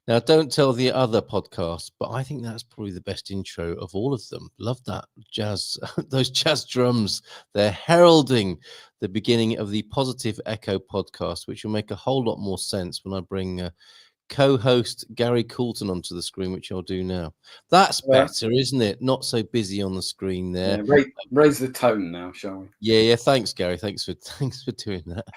Now, don't tell the other podcasts, but I think that's probably the best intro of all of them. Love that jazz, those jazz drums. They're heralding the beginning of the Positive Echo podcast, which will make a whole lot more sense when I bring co-host Gary Coulton onto the screen, which I'll do now. That's better, isn't it? Not so busy on the screen there. Yeah, raise the tone now, shall we? Yeah. Thanks, Gary. Thanks for doing that.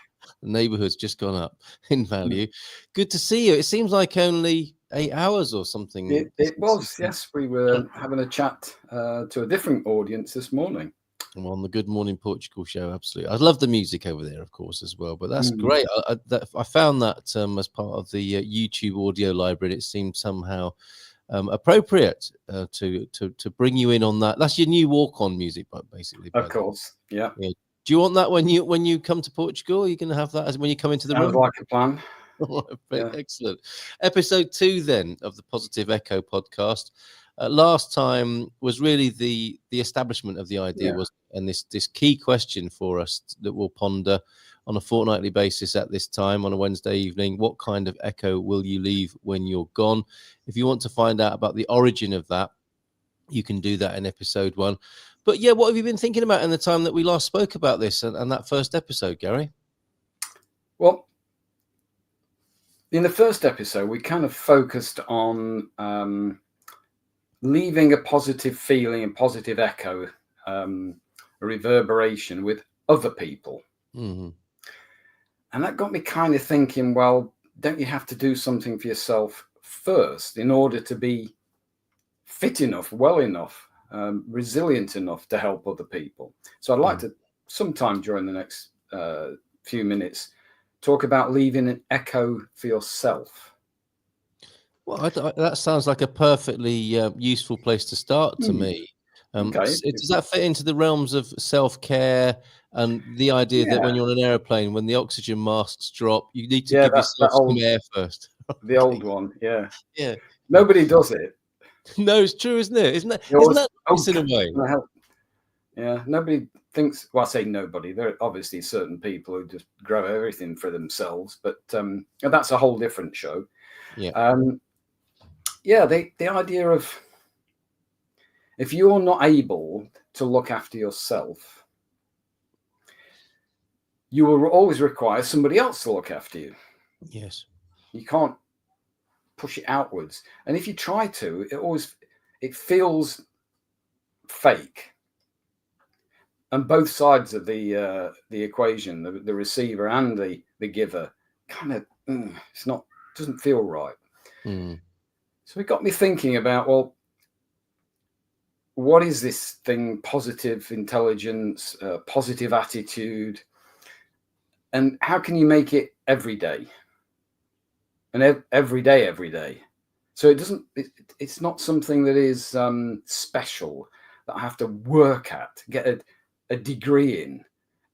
The neighborhood's just gone up in value. Good to see you. It seems like only 8 hours or something. It was, yes. We were having a chat to a different audience this morning. I'm on the Good Morning Portugal show, absolutely. I love the music over there, of course, as well. But that's great. I found that as part of the YouTube audio library. It seemed somehow appropriate to bring you in on that. That's your new walk-on music, basically. Of course, yeah. Do you want that when you come to Portugal? Are you going to have that as when you come into the room? Sounds like a plan. Yeah. Excellent. Episode 2 then of the Positive Echo podcast. Last time was really the establishment of the idea, and this key question for us that we'll ponder on a fortnightly basis at this time on a Wednesday evening. What kind of echo will you leave when you're gone? If you want to find out about the origin of that, you can do that in episode 1. But yeah, what have you been thinking about in the time that we last spoke about this and that first episode, Gary? Well, in the first episode, we kind of focused on leaving a positive feeling and positive echo, a reverberation with other people. Mm-hmm. And that got me kind of thinking, well, don't you have to do something for yourself first in order to be fit enough, well enough, resilient enough to help other people? So I'd like to sometime during the next few minutes talk about leaving an echo for yourself. Well, that sounds like a perfectly useful place to start to me. Does that fit into the realms of self-care and the idea that when you're on an airplane, when the oxygen masks drop, you need to give yourself some air first? The old one, yeah. Nobody does it. No, it's true, isn't it? Isn't that nice in a way? Yeah, nobody thinks. Well, I say nobody. There are obviously certain people who just grow everything for themselves, but that's a whole different show. The idea of if you're not able to look after yourself, you will always require somebody else to look after you. Yes. You can't push it outwards. And if you try to, it feels fake. And both sides of the equation, the receiver and the giver, kind of doesn't feel right. So it got me thinking about, well, what is this thing? Positive intelligence, positive attitude, and how can you make it every day? And every day. So it's not something that is special that I have to work at, get a degree in.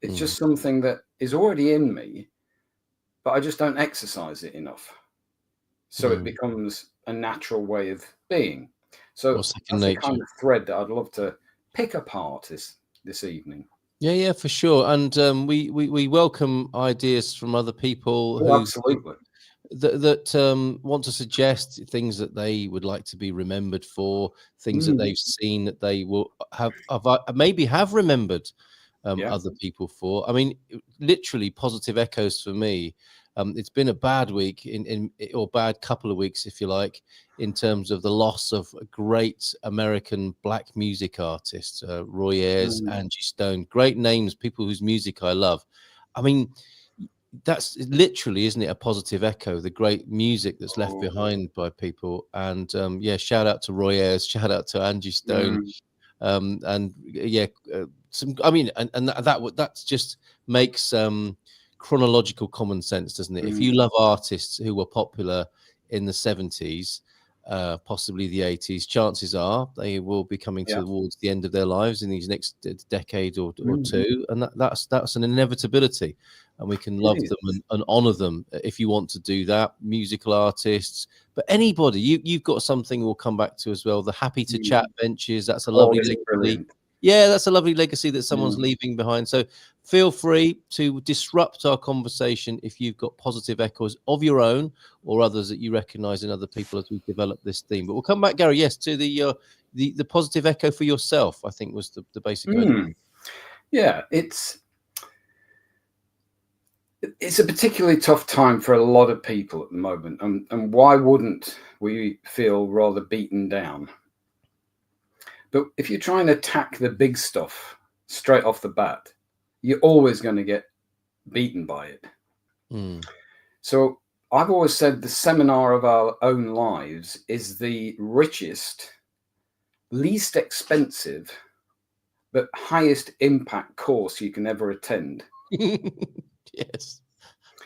It's just something that is already in me, but I just don't exercise it enough. So it becomes a natural way of being. So that's the kind of thread that I'd love to pick apart this evening. Yeah, for sure. And we welcome ideas from other people who absolutely that want to suggest things that they would like to be remembered for, things that they've seen that they will have remembered other people for. I mean, literally positive echoes for me. It's been a bad week or bad couple of weeks, if you like, in terms of the loss of great American black music artists, Roy Ayers, Angie Stone, great names, people whose music I love. I mean, that's literally, isn't it, a positive echo, the great music that's left behind by people. And shout out to Roy Ayers, shout out to Angie Stone. That just makes chronological common sense, doesn't it? If you love artists who were popular in the 70s, possibly the 80s, chances are they will be coming towards the end of their lives in these next decade or two, and that's an inevitability, and we can love them and honor them if you want to do that. Musical artists, but anybody, you've got something we'll come back to as well. The happy to chat benches, that's a lovely Yeah, that's a lovely legacy that someone's leaving behind. So feel free to disrupt our conversation if you've got positive echoes of your own or others that you recognize in other people as we develop this theme. But we'll come back, Gary, yes, to the positive echo for yourself, I think was the basic idea. Yeah, it's a particularly tough time for a lot of people at the moment. And why wouldn't we feel rather beaten down? But if you try and attack the big stuff straight off the bat, you're always going to get beaten by it. So I've always said the seminar of our own lives is the richest, least expensive, but highest impact course you can ever attend. Yes.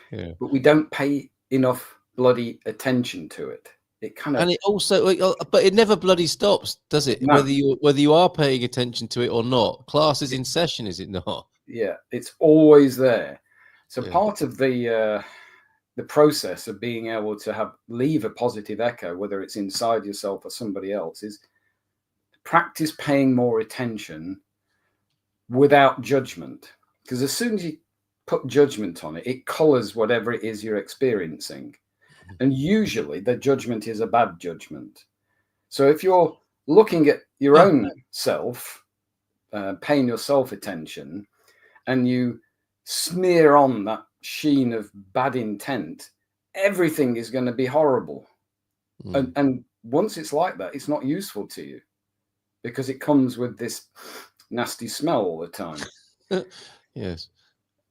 Yeah. But we don't pay enough bloody attention to it. It kind of, and it also, but it never bloody stops, does it? No. Whether you are paying attention to it or not. Class is in session, is it not? Yeah, it's always there. So part of the process of being able to leave a positive echo, whether it's inside yourself or somebody else, is practice paying more attention without judgment. Because as soon as you put judgment on it, it colors whatever it is you're experiencing. And usually the judgment is a bad judgment. So if you're looking at your own self, paying yourself attention, and you smear on that sheen of bad intent, everything is going to be horrible. And once it's like that, it's not useful to you because it comes with this nasty smell all the time. Yes.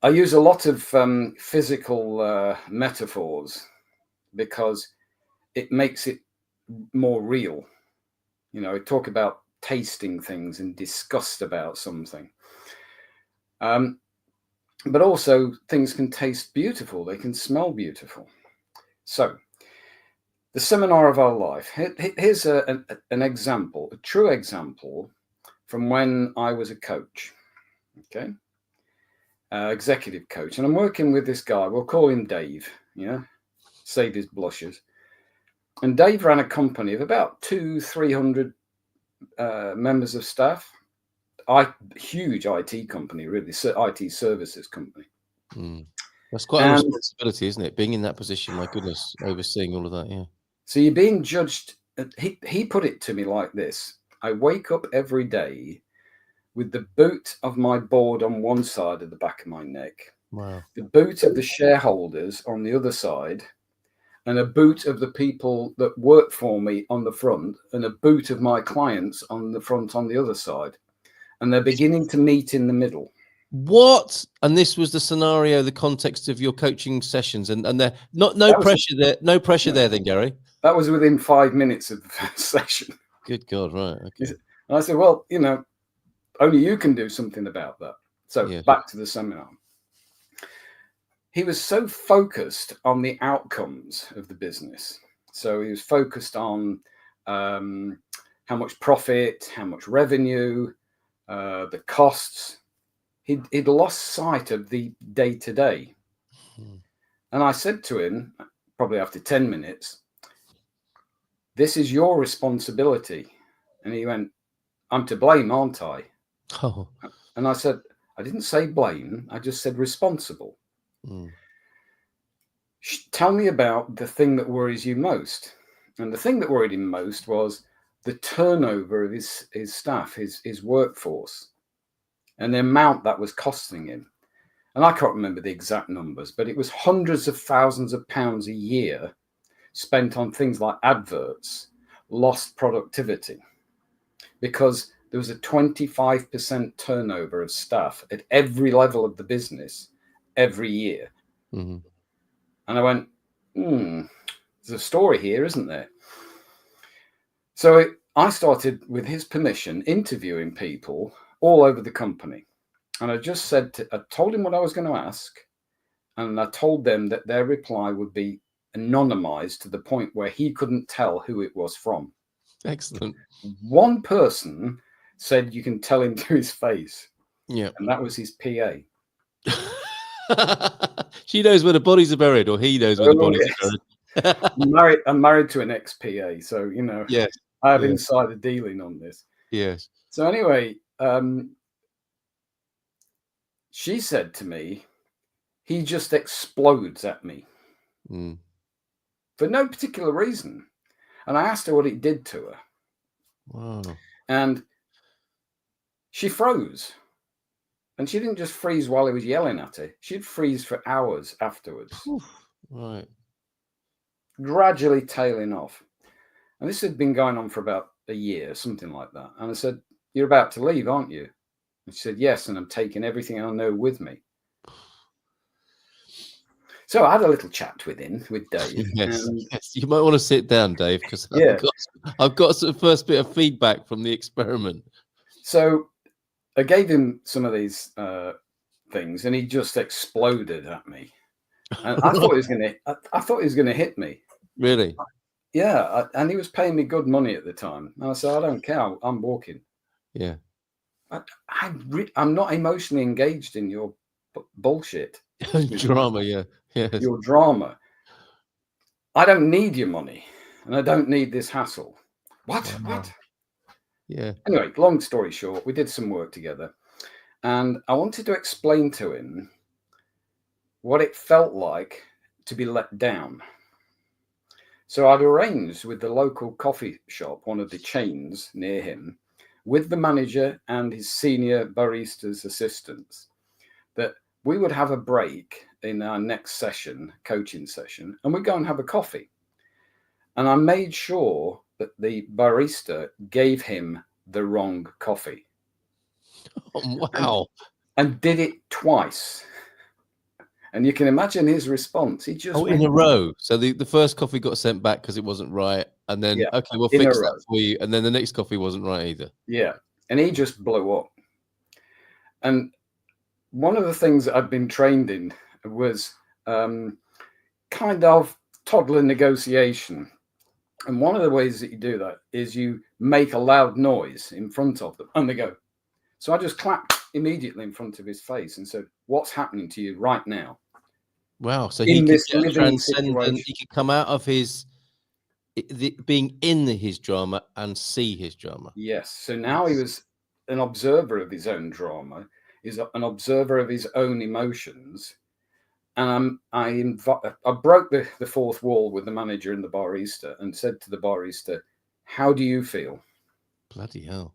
I use a lot of physical metaphors because it makes it more real. You know, I talk about tasting things and disgust about something. But also things can taste beautiful. They can smell beautiful. So the seminar of our life, here's an example, a true example from when I was a coach, okay? Executive coach. And I'm working with this guy, we'll call him Dave, save his blushes. And Dave ran a company of about 200-300 members of staff. Huge IT company, really, IT services company. That's quite a responsibility, isn't it? Being in that position, my goodness, overseeing all of that, yeah. So you're being judged. He put it to me like this: I wake up every day with the boot of my board on one side of the back of my neck, the boot of the shareholders on the other side, and a boot of the people that work for me on the front, and a boot of my clients on the front on the other side. And they're beginning to meet in the middle. What? And this was the scenario, the context of your coaching sessions, and there no pressure there, no pressure there then, Gary? That was within 5 minutes of the first session. Good God, right. Okay. And I said, well, only you can do something about that. So back to the seminar. He was so focused on the outcomes of the business. So he was focused on how much profit, how much revenue, the costs. He'd lost sight of the day-to-day. And I said to him, probably after 10 minutes, this is your responsibility. And he went, I'm to blame, aren't I? Oh. And I said, I didn't say blame. I just said responsible. Tell me about the thing that worries you most. And the thing that worried him most was the turnover of his staff, his workforce, and the amount that was costing him. And I can't remember the exact numbers, but it was hundreds of thousands of pounds a year spent on things like adverts, lost productivity, because there was a 25% turnover of staff at every level of the business every year. And I went, there's a story here, isn't there? So I started, with his permission, interviewing people all over the company. And I just said, I told him what I was going to ask. And I told them that their reply would be anonymized to the point where he couldn't tell who it was from. Excellent. One person said you can tell him to his face. Yeah. And that was his PA. She knows where the bodies are buried, or he knows where the bodies are buried. I'm married to an ex-PA, so, yes. I have insider dealing on this. Yes. So anyway, she said to me, he just explodes at me for no particular reason. And I asked her what it did to her. Wow. And she froze. And she didn't just freeze while he was yelling at her. She'd freeze for hours afterwards. Right. Gradually tailing off. And this had been going on for about a year, something like that. And I said, you're about to leave, aren't you? And she said, yes. And I'm taking everything I know with me. So I had a little chat with Dave. Yes, yes. You might want to sit down, Dave, because I've got the first bit of feedback from the experiment. So I gave him some of these things, and he just exploded at me. And I thought he was going to hit me. Really? Yeah, and he was paying me good money at the time. And I said, I don't care. I'm walking. Yeah. I'm not emotionally engaged in your bullshit. Drama, yeah. Yes. Your drama. I don't need your money, and I don't need this hassle. What? Wow. What? Yeah. Anyway, long story short, we did some work together, and I wanted to explain to him what it felt like to be let down. So I'd arranged with the local coffee shop, one of the chains near him, with the manager and his senior barista's assistants, that we would have a break in our next session, coaching session, and we'd go and have a coffee. And I made sure that the barista gave him the wrong coffee. Oh, wow. And did it twice. And you can imagine his response. He just in a row. So the first coffee got sent back because it wasn't right. And then, okay, we'll fix that for you. And then the next coffee wasn't right either. Yeah. And he just blew up. And one of the things that I'd been trained in was kind of toddler negotiation. And one of the ways that you do that is you make a loud noise in front of them and they go. So I just clapped immediately in front of his face and said, what's happening to you right now? Wow. So he could transcendent, he could come out of his being in his drama and see his drama. Yes. So now he was an observer of his own drama, is an observer of his own emotions. And I broke the fourth wall with the manager and the barista and said to the barista, how do you feel? Bloody hell.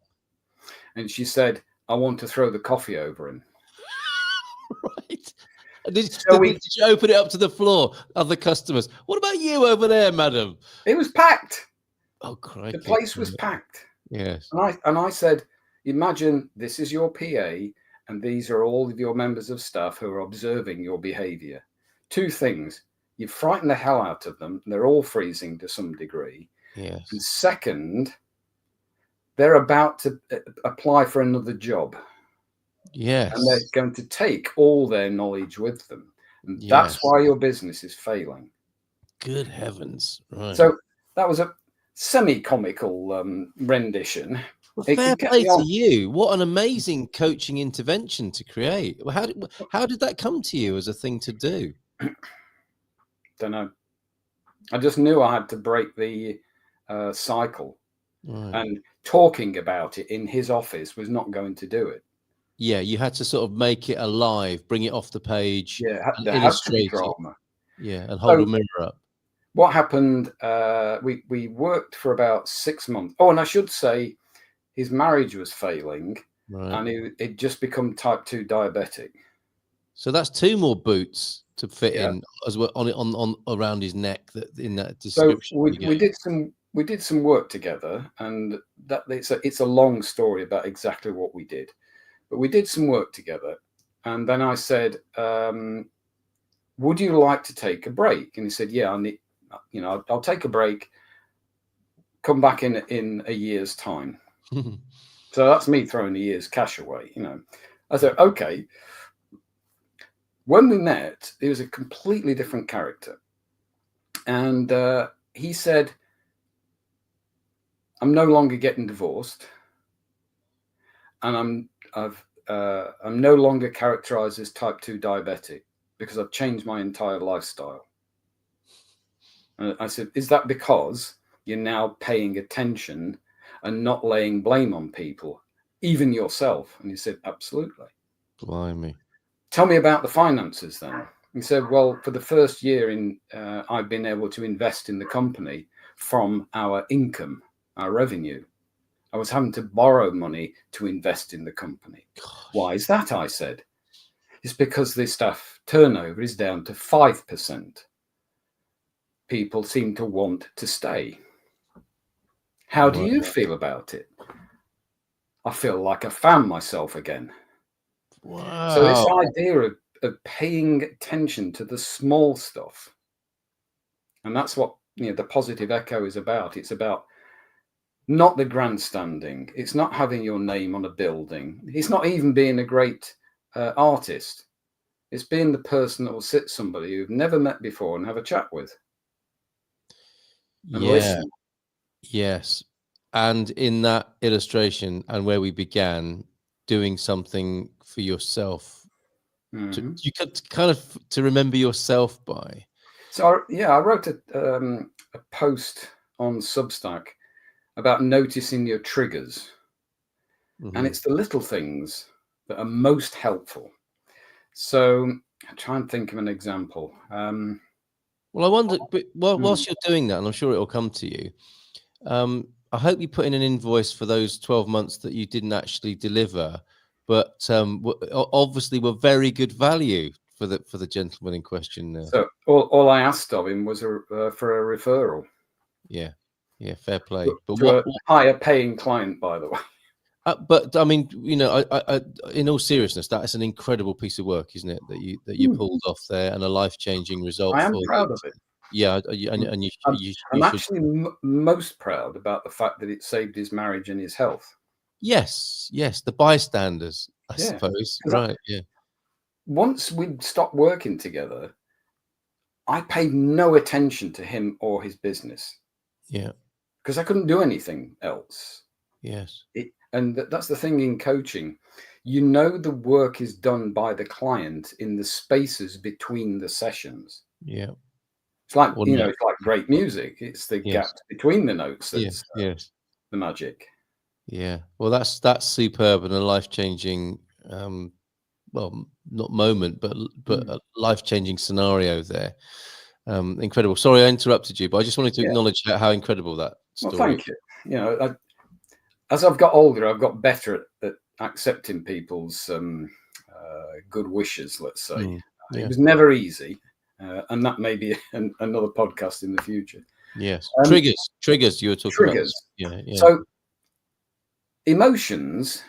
And she said, I want to throw the coffee over him. Right. Did you open it up to the floor? Other customers. What about you over there, madam? It was packed. Oh, crikey. The place was packed. Yes. And I said, imagine this is your PA and these are all of your members of staff who are observing your behavior. Two things. You frighten the hell out of them. They're all freezing to some degree. Yes. And second, they're about to apply for another job. Yes. And they're going to take all their knowledge with them. And that's why your business is failing. Good heavens. Right. So that was a semi-comical rendition. Well, fair play to you. What an amazing coaching intervention to create. How did that come to you as a thing to do? Don't know. I just knew I had to break the cycle. Right. And talking about it in his office was not going to do it. Yeah, you had to sort of make it alive, bring it off the page, and illustrate drama. Yeah, and hold a mirror up. What happened? We worked for about 6 months. Oh, and I should say, his marriage was failing, and he'd just become type 2 diabetic. So that's 2 more boots to fit in as well on around his neck. That in that description. So we did some work together, and that it's a long story about exactly what we did. But we did some work together, and then I said, "Would you like to take a break?" And he said, "Yeah, I'll take a break. Come back in a year's time." So that's me throwing a year's cash away. I said, "Okay." When we met, he was a completely different character, and he said, "I'm no longer getting divorced, and I'm no longer characterized as type 2 diabetic because I've changed my entire lifestyle." And I said, "Is that because you're now paying attention and not laying blame on people even yourself? And he said, absolutely. Blimey. Tell me about the finances then. He said, well, for the first year I've been able to invest in the company from our income, our revenue. I was having to borrow money to invest in the company. Gosh. Why is that? I said, it's because the staff turnover is down to 5%. People seem to want to stay. How do you feel about it? I feel like I found myself again. Wow. So this idea of paying attention to the small stuff, and that's what the positive echo is about. It's about not the grandstanding. It's not having your name on a building. It's not even being a great artist. It's being the person that will sit somebody you've never met before and have a chat with. And listen. Yes. And in that illustration and where we began, doing something for yourself, you could kind of to remember yourself by. So I wrote a post on Substack about noticing your triggers. And it's the little things that are most helpful. So I try and think of an example. Well, I wonder, but whilst you're doing that, and I'm sure it'll come to you, I hope you put in an invoice for those 12 months that you didn't actually deliver, but obviously were very good value for the gentleman in question there. So all I asked of him was for a referral. Yeah, fair play. But to a higher paying client, by the way. But I mean, I, in all seriousness, that is an incredible piece of work, isn't it? That you pulled off there, and a life-changing result. I am proud of it. Yeah, and I'm actually most proud about the fact that it saved his marriage and his health. Yes, the bystanders, I suppose. Right, yeah. Once we'd stopped working together, I paid no attention to him or his business. Yeah. Because I couldn't do anything else. Yes. And that's the thing in coaching. The work is done by the client in the spaces between the sessions. Yeah. It's like, it's like great music. It's the gaps between the notes that's the magic. Yeah. Well, that's superb and a life-changing, well, not moment, but a life-changing scenario there. Incredible. Sorry, I interrupted you, but I just wanted to acknowledge how incredible that story. Well, thank you. As I've got older, I've got better at accepting people's good wishes, let's say. It was never easy. And that may be another podcast in the future. Yes. Triggers you were talking about. Yeah. So emotions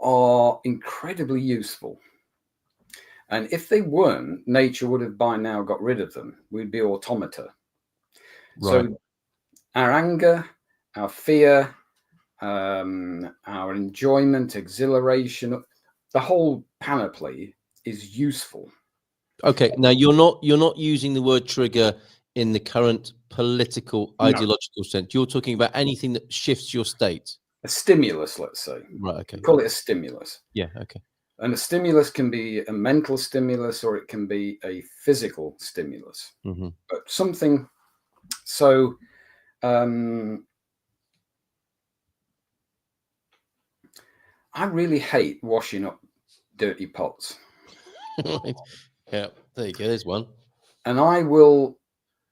are incredibly useful. And if they weren't, nature would have by now got rid of them. We'd be automata. Right. So our anger, our fear, our enjoyment, exhilaration, the whole panoply is useful. Okay, now you're not using the word trigger in the current political ideological sense. You're talking about anything that shifts your state. A stimulus, let's say. Right. Okay. We call it a stimulus. Yeah. Okay. And a stimulus can be a mental stimulus or it can be a physical stimulus. But something. So. I really hate washing up dirty pots. Yeah, there you go. There's one. And I will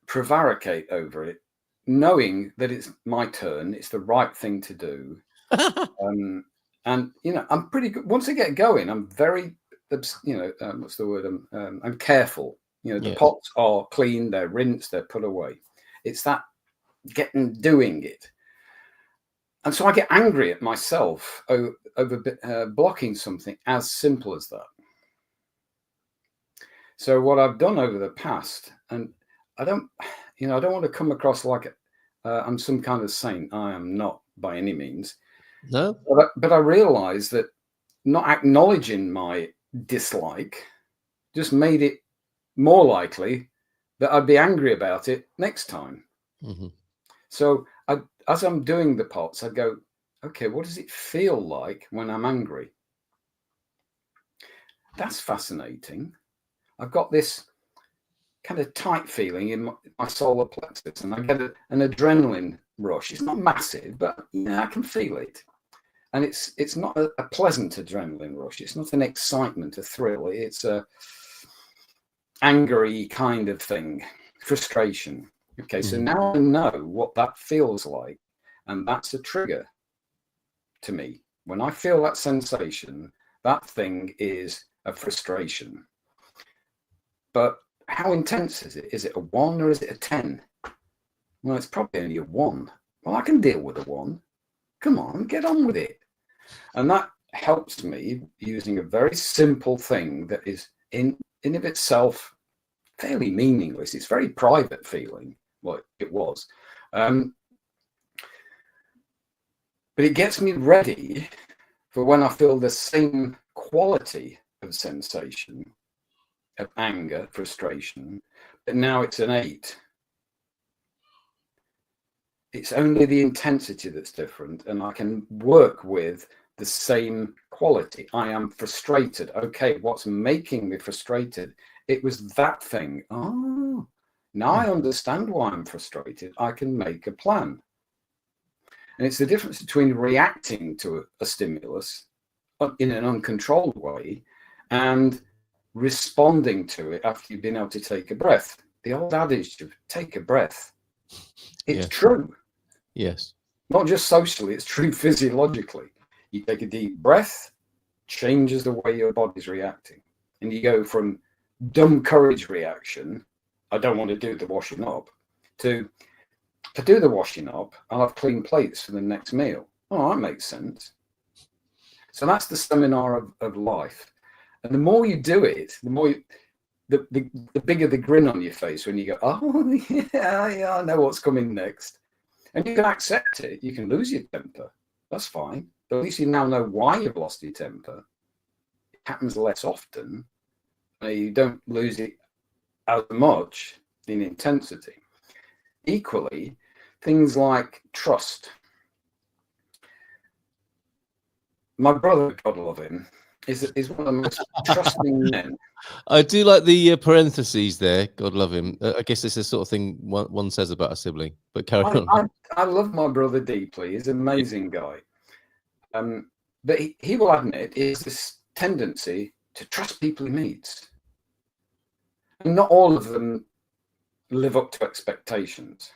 prevaricate over it, knowing that it's my turn. It's the right thing to do. And I'm pretty good. Once I get going, I'm very, what's the word? I'm careful. The pots are clean, they're rinsed, they're put away. It's that doing it. And so I get angry at myself over blocking something as simple as that. So what I've done over the past, and I don't want to come across like I'm some kind of saint. I am not by any means. No. But I realized that not acknowledging my dislike just made it more likely that I'd be angry about it next time. So as I'm doing the pots, I go, okay, what does it feel like when I'm angry? That's fascinating. I've got this kind of tight feeling in my solar plexus, and I get an adrenaline rush. It's not massive, but I can feel it. And it's not a pleasant adrenaline rush. It's not an excitement, a thrill. It's a angry kind of thing, frustration. Okay, so now I know what that feels like, and that's a trigger to me. When I feel that sensation, that thing is a frustration. But how intense is it? Is it a 1 or is it a 10? Well, it's probably only a 1. Well, I can deal with a 1. Come on, get on with it. And that helps me using a very simple thing that is in of itself fairly meaningless. It's very private feeling, well, it was. But it gets me ready for when I feel the same quality of sensation, of anger, frustration, but now it's an 8. It's only the intensity that's different, and I can work with the same quality. I am frustrated. Okay, what's making me frustrated? It was that thing. Oh, now I understand why I'm frustrated. I can make a plan. And it's the difference between reacting to a stimulus in an uncontrolled way and responding to it after you've been able to take a breath. The old adage of take a breath. It's true. Yes. Not just socially, it's true physiologically. You take a deep breath, changes the way your body's reacting. And you go from dumb courage reaction, I don't want to do the washing up, to do the washing up, I'll have clean plates for the next meal. Oh, that makes sense. So that's the seminar of life. And the more you do it, the more the bigger the grin on your face when you go, oh, yeah, I know what's coming next. And you can accept it. You can lose your temper. That's fine. But at least you now know why you've lost your temper. It happens less often. You don't lose it as much in intensity. Equally, things like trust. My brother, God love him, is one of the most trusting men. I do like the parentheses there. God love him. I guess it's the sort of thing one says about a sibling. But carry on. I love my brother deeply. He's an amazing guy. But he will admit he has this tendency to trust people he meets. And not all of them live up to expectations.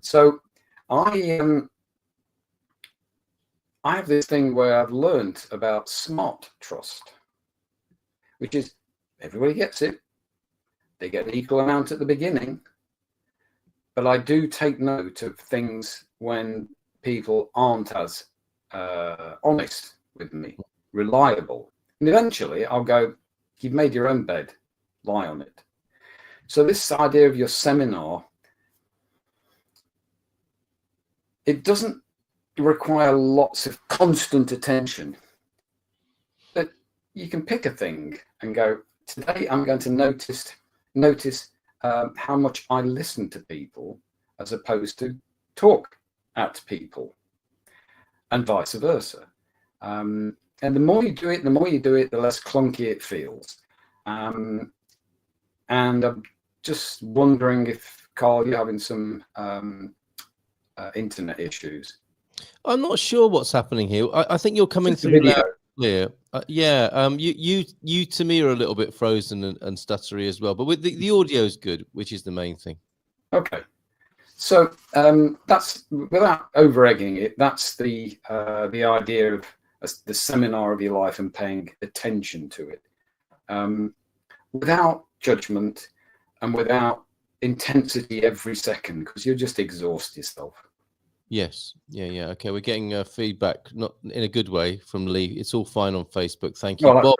So I have this thing where I've learned about smart trust, which is everybody gets it. They get an equal amount at the beginning. But I do take note of things when people aren't as honest with me, reliable. And eventually I'll go, you've made your own bed, lie on it. So this idea of your seminar, it doesn't require lots of constant attention. But you can pick a thing and go, today I'm going to notice how much I listen to people as opposed to talk at people, and vice versa. And the more you do it, the less clunky it feels. And I'm just wondering if, Carl, you're having some internet issues. I'm not sure what's happening here. I think you're coming through loud and clear. You to me are a little bit frozen and stuttery as well, but with the audio is good, which is the main thing. Okay, so that's, without over egging it, that's the idea of the seminar of your life and paying attention to it, without judgment and without intensity every second, because you'll just exhaust yourself. Yes. Yeah. Okay. We're getting feedback, not in a good way, from Lee. It's all fine on Facebook. Thank you. Oh,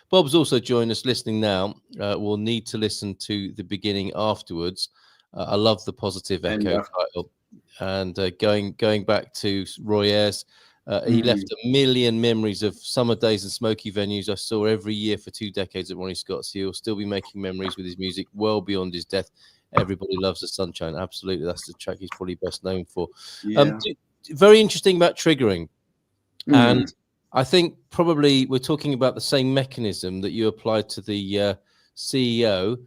Bob's also joined us listening now. We'll need to listen to the beginning afterwards. I love the positive echo title. And going back to Roy Ayres, he left a million memories of summer days and smoky venues I saw every year for 2 decades at Ronnie Scott's. He'll still be making memories with his music well beyond his death. Everybody loves the sunshine. Absolutely. That's the track he's probably best known for. Yeah. Very interesting about triggering. And I think probably we're talking about the same mechanism that you applied to the CEO.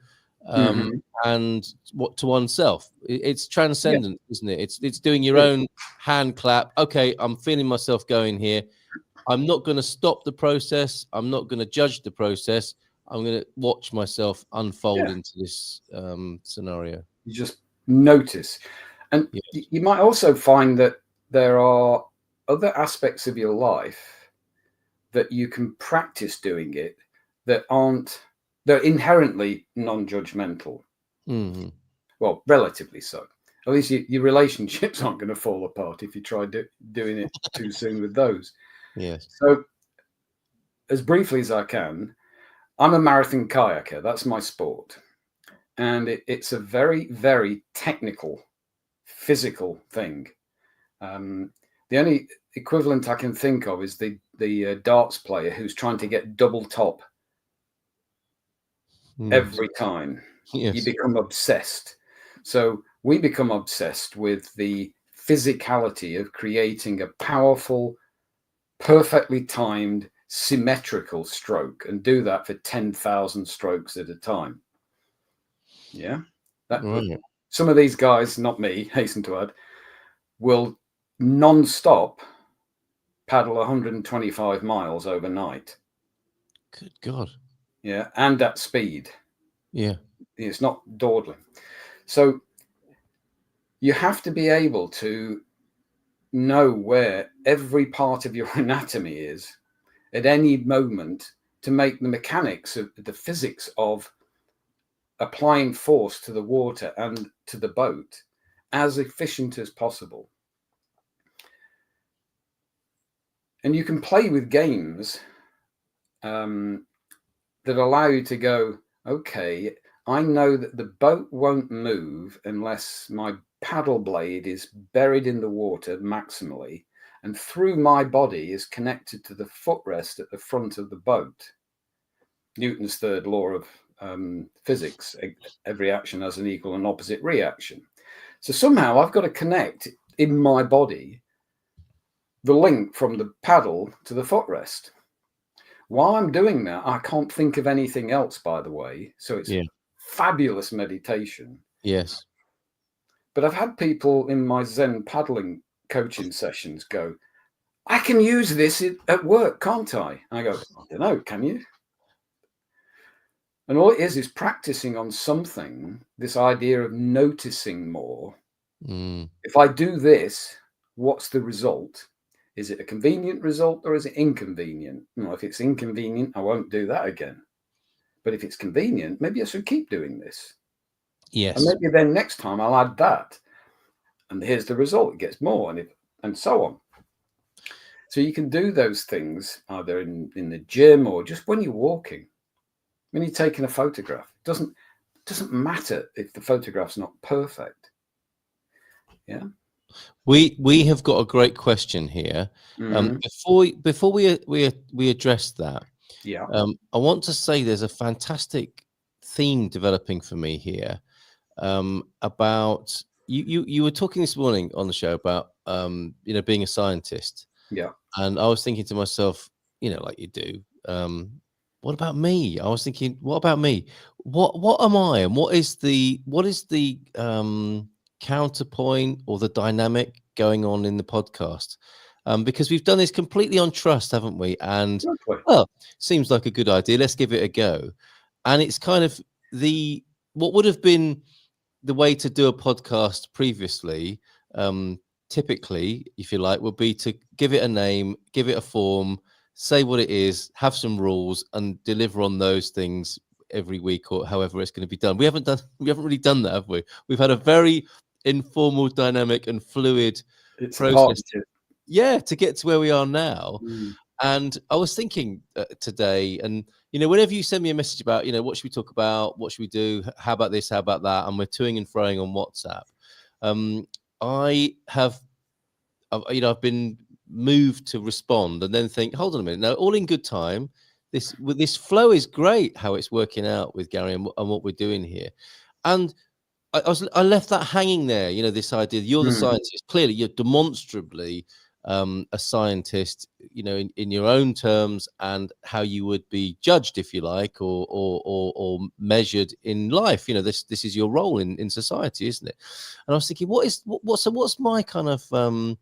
and what to oneself. It's transcendent, isn't it? It's doing your own hand clap. Okay, I'm feeling myself going here. I'm not going to stop the process. I'm not going to judge the process. I'm going to watch myself unfold into this scenario. You just notice. And you might also find that there are other aspects of your life that you can practice doing it that they're inherently non-judgmental. Well, relatively so. At least your relationships aren't going to fall apart if you try doing it too soon with those. Yes. So, as briefly as I can, I'm a marathon kayaker. That's my sport. And it's a very, very technical, physical thing. The only equivalent I can think of is the darts player who's trying to get double top every time. Yes. You become obsessed. So we become obsessed with the physicality of creating a powerful, perfectly timed, symmetrical stroke, and do that for 10,000 strokes at a time. Yeah. Some of these guys, not me, hasten to add, will non-stop paddle 125 miles overnight. Good God. Yeah. And at speed. Yeah. It's not dawdling. So you have to be able to know where every part of your anatomy is at any moment to make the mechanics of the physics of applying force to the water and to the boat as efficient as possible. And you can play with games that allow you to go, okay, I know that the boat won't move unless my paddle blade is buried in the water maximally, and through my body is connected to the footrest at the front of the boat. Newton's third law of physics, every action has an equal and opposite reaction. So somehow I've got to connect in my body the link from the paddle to the footrest. While I'm doing that, I can't think of anything else, by the way. So it's fabulous meditation. Yes. But I've had people in my Zen paddling coaching sessions go, I can use this at work, can't I? And I go, I don't know, can you? And all it is practicing on something, this idea of noticing more. If I do this, what's the result? Is it a convenient result or is it inconvenient? Well, if it's inconvenient, I won't do that again. But if it's convenient, maybe I should keep doing this. Yes. And maybe then next time I'll add that. And here's the result. It gets more and so on. So you can do those things either in the gym or just when you're walking. When you're taking a photograph, it doesn't matter if the photograph's not perfect. Yeah. We have got a great question here. Before we address that, I want to say there's a fantastic theme developing for me here about you were talking this morning on the show about being a scientist. Yeah. And I was thinking to myself, like you do, what about me? I was thinking, what about me? What am I? And what is the counterpoint or the dynamic going on in the podcast? Because we've done this completely on trust, haven't we? And well, seems like a good idea. Let's give it a go. And it's kind of what would have been the way to do a podcast previously, typically, if you like, would be to give it a name, give it a form, say what it is, have some rules, and deliver on those things every week or however it's going to be done. We haven't really done that, have we? We've had a very informal, dynamic, and fluid process. To get to where we are now. And I was thinking today, and whenever you send me a message about, what should we talk about, what should we do, how about this, how about that, and we're toing and froing on WhatsApp. I've been moved to respond and then think, hold on a minute, now all in good time. This flow is great, how it's working out with Gary and what we're doing here. And I left that hanging there, this idea that you're the scientist. Clearly, you're demonstrably a scientist, in your own terms, and how you would be judged, if you like, or measured in life. This is your role in society, isn't it? And I was thinking, what's my kind of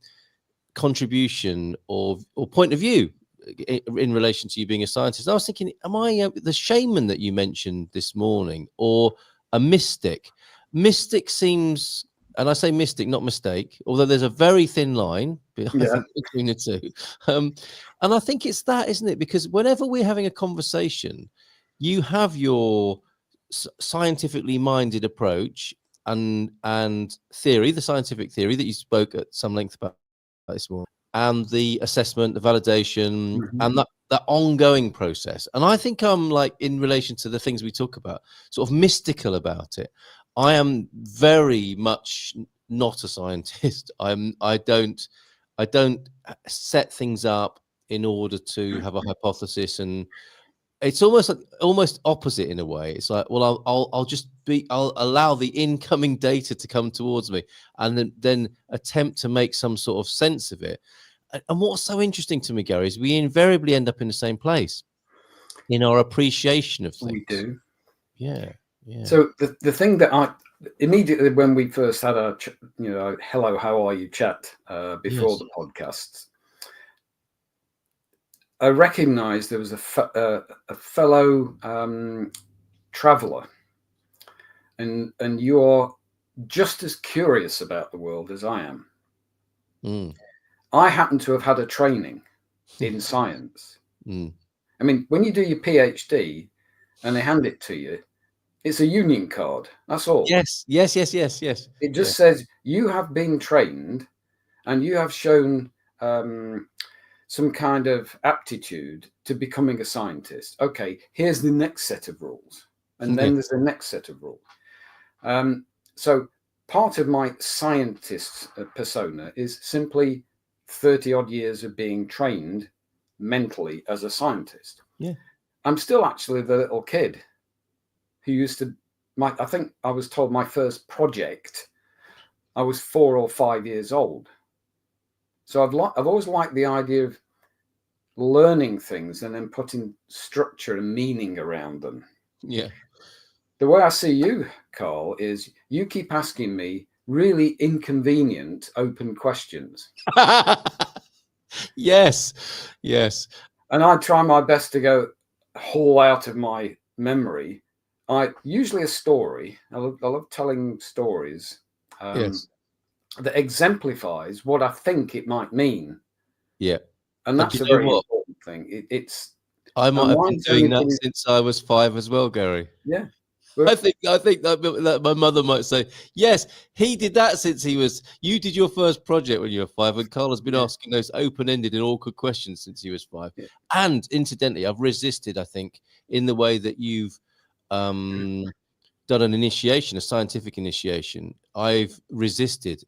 contribution or point of view in relation to you being a scientist? I was thinking, am I the shaman that you mentioned this morning, or a mystic? Mystic seems, and I say mystic, not mistake, although there's a very thin line, I think, between the two. And I think it's that, isn't it? Because whenever we're having a conversation, you have your scientifically minded approach and theory, the scientific theory that you spoke at some length about this morning, and the assessment, the validation, and that ongoing process. And I think I'm like, in relation to the things we talk about, sort of mystical about it. I am very much not a scientist. I don't set things up in order to have a hypothesis, and it's almost opposite in a way. It's like, well, I'll allow the incoming data to come towards me, and then attempt to make some sort of sense of it. And what's so interesting to me, Gary, is we invariably end up in the same place in our appreciation of things. We do. Yeah. So the thing that I immediately, when we first had our hello, how are you chat before the podcast, I recognized there was a fellow traveler, and you're just as curious about the world as I am. I happen to have had a training in science. I mean, when you do your PhD and they hand it to you, it's a union card. That's all. Yes. It just says you have been trained and you have shown some kind of aptitude to becoming a scientist. Okay, here's the next set of rules. And then there's the next set of rules. So part of my scientist persona is simply 30 odd years of being trained mentally as a scientist. Yeah. I'm still actually the little kid who used to, I think I was told my first project, I was 4 or 5 years old. So I've always liked the idea of learning things and then putting structure and meaning around them. Yeah. The way I see you, Carl, is you keep asking me really inconvenient open questions. Yes. And I try my best to go haul out of my memory. Usually a story. I love telling stories that exemplifies what I think it might mean. Yeah. And that's a very important thing. I might have been doing that since I was 5 as well, Gary. Yeah. I think that my mother might say, yes, he did that since you did your first project when you were 5, and Carl has been asking those open-ended and awkward questions since he was 5. Yeah. And incidentally, I've resisted, I think, in the way that you've done an initiation, a scientific initiation. I've resisted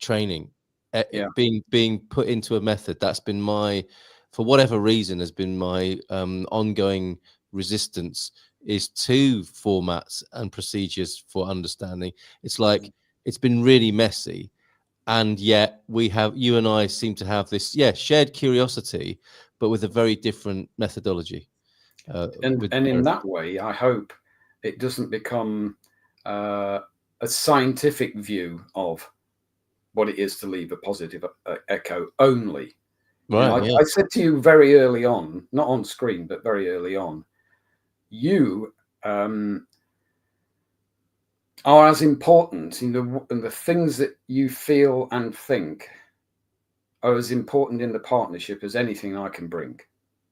training, being put into a method. That's been for whatever reason, has been my ongoing resistance, is to formats and procedures for understanding. It's like, it's been really messy, and yet you and I seem to have this shared curiosity, but with a very different methodology. And in that way, I hope it doesn't become a scientific view of what it is to leave a positive echo only. Right. I said to you very early on, not on screen, but very early on, you are as important, and the things that you feel and think are as important in the partnership as anything I can bring.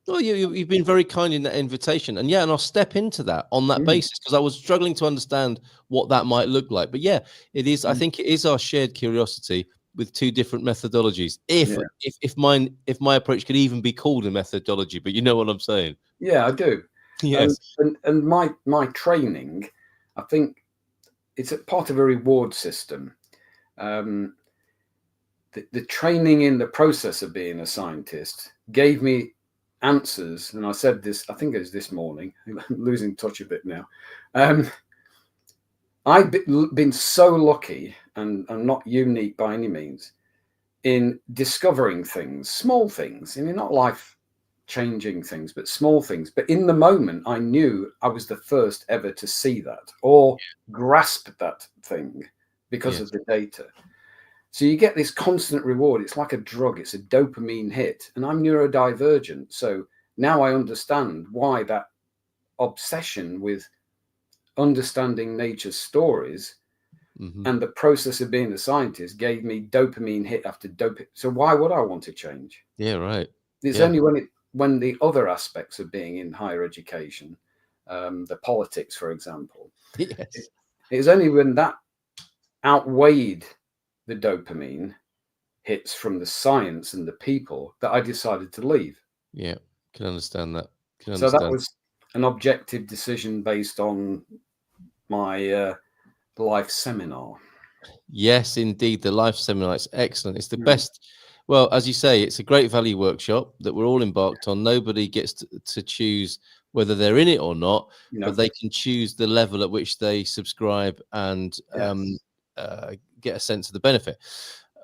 Well, you've been very kind in that invitation, and I'll step into that on that basis, because I was struggling to understand what that might look like. But it is. I think it is our shared curiosity with two different methodologies. If my approach could even be called a methodology, but you know what I'm saying? Yeah, I do. Yes. And my training, I think it's a part of a reward system. The training in the process of being a scientist gave me answers, and I said this, I think it was this morning, I'm losing touch a bit now. I've been so lucky, and I'm not unique by any means, in discovering things, small things. I mean, not life-changing things, but small things. But in the moment, I knew I was the first ever to see that or grasp that thing because of the data. So you get this constant reward. It's like a drug. It's a dopamine hit. And I'm neurodivergent. So now I understand why that obsession with understanding nature's stories and the process of being a scientist gave me dopamine hit after dopamine. So why would I want to change? Yeah, right. It's only when the other aspects of being in higher education, the politics, for example, it's only when that outweighed the dopamine hits from the science and the people that I decided to leave. Yeah, can understand that. So that was an objective decision based on my life seminar. Yes, indeed. The life seminar is excellent. It's the best. Well, as you say, it's a great value workshop that we're all embarked on. Nobody gets to choose whether they're in it or not, but they can choose the level at which they subscribe and get a sense of the benefit.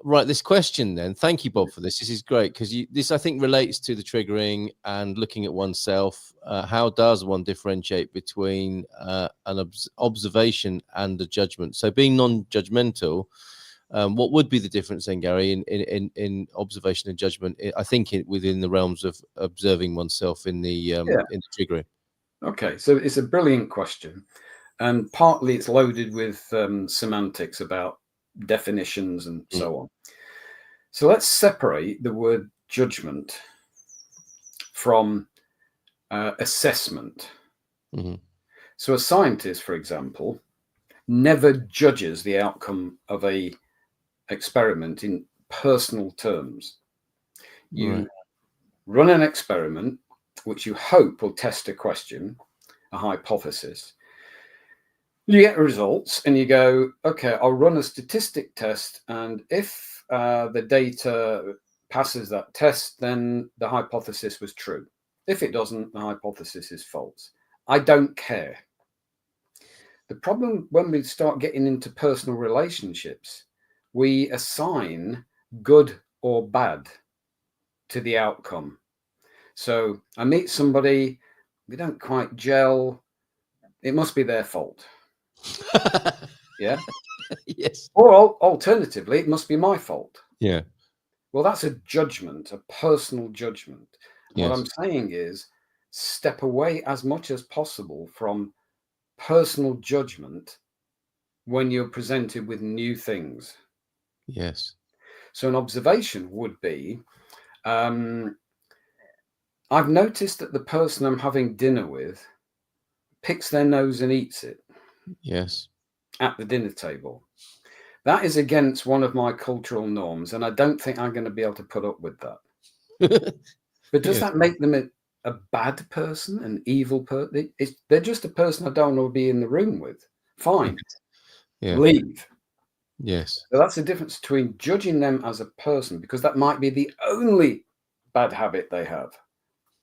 Right, this question then. Thank you, Bob, for this. This is great because this, I think, relates to the triggering and looking at oneself. How does one differentiate between an observation and a judgment? So, being non-judgmental, what would be the difference then, Gary, in observation and judgment? I think within the realms of observing oneself in the triggering. Okay, so it's a brilliant question, and partly it's loaded with semantics about definitions and so on. So let's separate the word judgment from assessment. So a scientist, for example, never judges the outcome of a experiment in personal terms. You run an experiment which you hope will test a question, a hypothesis. You get results and you go, okay, I'll run a statistic test, and if the data passes that test, then the hypothesis was true. If it doesn't, the hypothesis is false. I don't care. The problem when we start getting into personal relationships, we assign good or bad to the outcome. So I meet somebody, we don't quite gel, it must be their fault. Yeah. Yes. Or alternatively, it must be my fault. Yeah. Well, that's a judgment, a personal judgment. What I'm saying is step away as much as possible from personal judgment when you're presented with new things. Yes. So an observation would be, I've noticed that the person I'm having dinner with picks their nose and eats it. Yes. At the dinner table. That is against one of my cultural norms, and I don't think I'm going to be able to put up with that. But does that make them a bad person, an evil person? They're just a person I don't want to be in the room with. Fine. Leave. Yes. So that's the difference between judging them as a person, because that might be the only bad habit they have.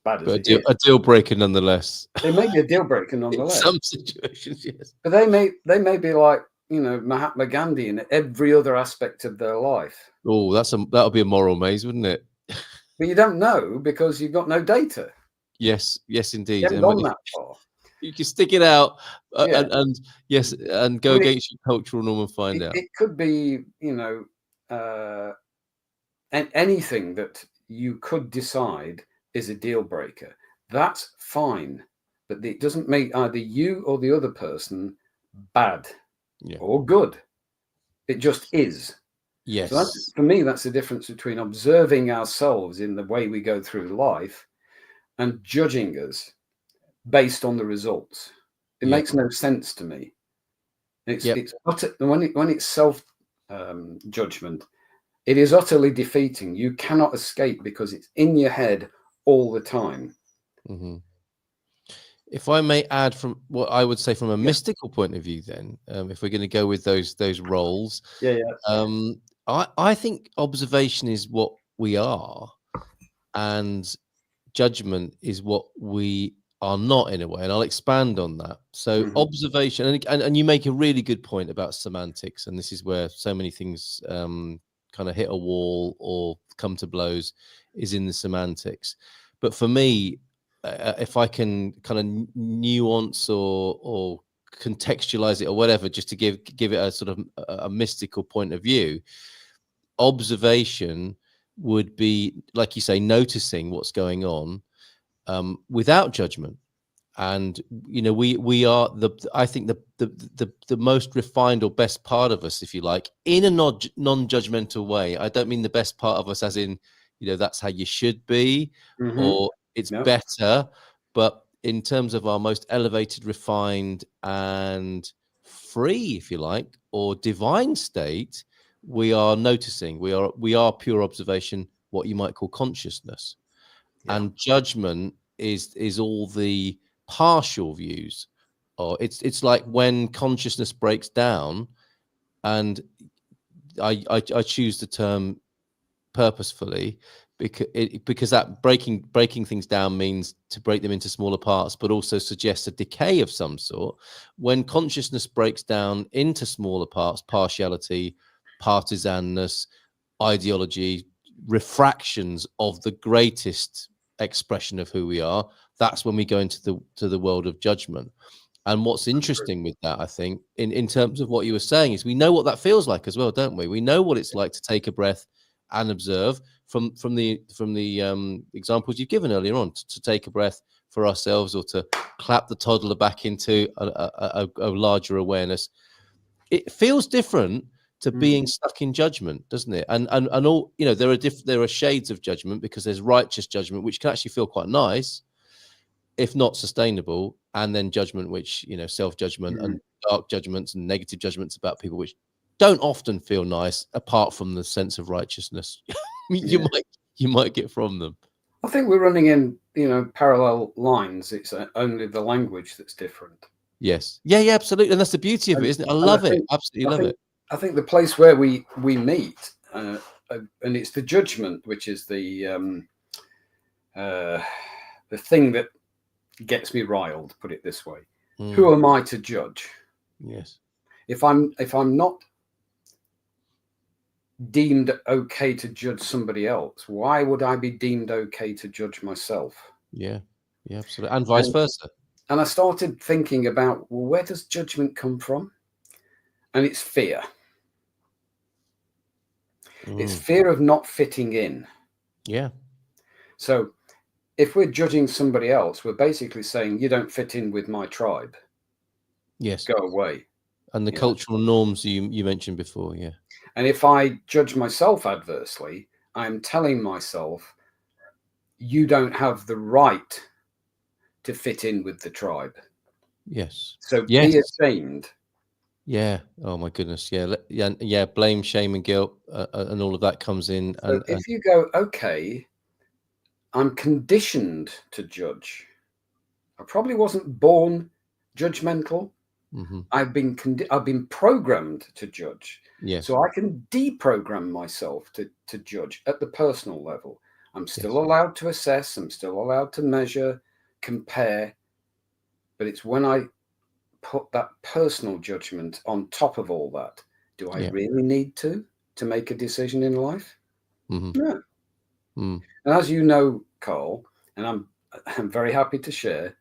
Bad as it is. A deal breaker nonetheless. It may be a deal breaker nonetheless. In some situations, yes. But they may be like, Mahatma Gandhi in every other aspect of their life. Oh, that'll be a moral maze, wouldn't it? But you don't know because you've got no data. Yes, indeed. You haven't gone that far. You can stick it out and go against your cultural norm and find out. It could be, anything that you could decide is a deal breaker. That's fine, but it doesn't make either you or the other person bad or good. It just is. Yes. So for me, that's the difference between observing ourselves in the way we go through life and judging us based on the results. It makes no sense to me. It's when it's self judgment, it is utterly defeating. You cannot escape because it's in your head all the time. If I may add from what I would say from a mystical point of view, then, if we're going to go with those roles, I think observation is what we are, and judgment is what we are not, in a way. And I'll expand on that. So observation, and you make a really good point about semantics, and this is where so many things kind of hit a wall or come to blows is in the semantics. But for me, if I can kind of nuance or contextualize it or whatever, just to give it a sort of a mystical point of view, observation would be, like you say, noticing what's going on without judgment. And we are I think the most refined or best part of us, if you like, in a non-judgmental way. I don't mean the best part of us as in that's how you should be, or it's better, but in terms of our most elevated, refined, and free, if you like, or divine state, we are noticing. We are pure observation, what you might call consciousness. And judgment is all the partial views. Or it's like when consciousness breaks down, and I choose the term purposefully because that breaking things down means to break them into smaller parts, but also suggests a decay of some sort. When consciousness breaks down into smaller parts, partiality, partisanness, ideology, refractions of the greatest expression of who we are, that's when we go into the world of judgment. And what's interesting with that, I think, in terms of what you were saying, is we know what that feels like as well, don't we? We know what it's like to take a breath and observe from the examples you've given earlier on, to take a breath for ourselves, or to clap the toddler back into a larger awareness. It feels different to being stuck in judgment, doesn't it? And all, there are shades of judgment, because there's righteous judgment, which can actually feel quite nice, if not sustainable, and then judgment, which, self-judgment and dark judgments and negative judgments about people, which don't often feel nice, apart from the sense of righteousness you might get from them. I think we're running in, parallel lines. It's only the language that's different. Yes. Yeah, absolutely. And that's the beauty of it, isn't it? I love it. Absolutely love it. I think the place where we meet, and it's the judgment, which is the thing that gets me riled, put it this way. Who am I to judge? Yes. If I'm not deemed okay to judge somebody else, why would I be deemed okay to judge myself? Yeah, absolutely. And vice versa. And I started thinking about, well, where does judgment come from? And it's fear. It's fear of not fitting in. Yeah. So if we're judging somebody else, we're basically saying, you don't fit in with my tribe. Yes. Go away. And the cultural norms you mentioned before, yeah. And if I judge myself adversely, I'm telling myself, you don't have the right to fit in with the tribe. Yes. So be ashamed. Yeah. Oh my goodness. Yeah. Blame, shame, and guilt, and all of that comes in. So if you go, okay, I'm conditioned to judge. I probably wasn't born judgmental. I've been programmed to judge. Yes. So I can deprogram myself to judge at the personal level. I'm still allowed to assess. I'm still allowed to measure, compare. But it's when I put that personal judgment on top of all that, do I really need to make a decision in life? No. And as you know, Carl, and I'm very happy to share,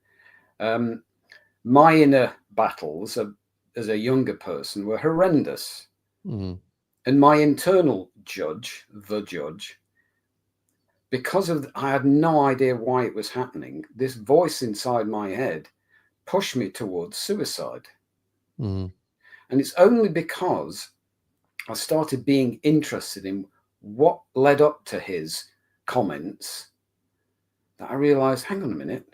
my inner battles as a younger person were horrendous. And my internal judge, because I had no idea why it was happening, this voice inside my head pushed me towards suicide. And it's only because I started being interested in what led up to his comments that I realized, hang on a minute,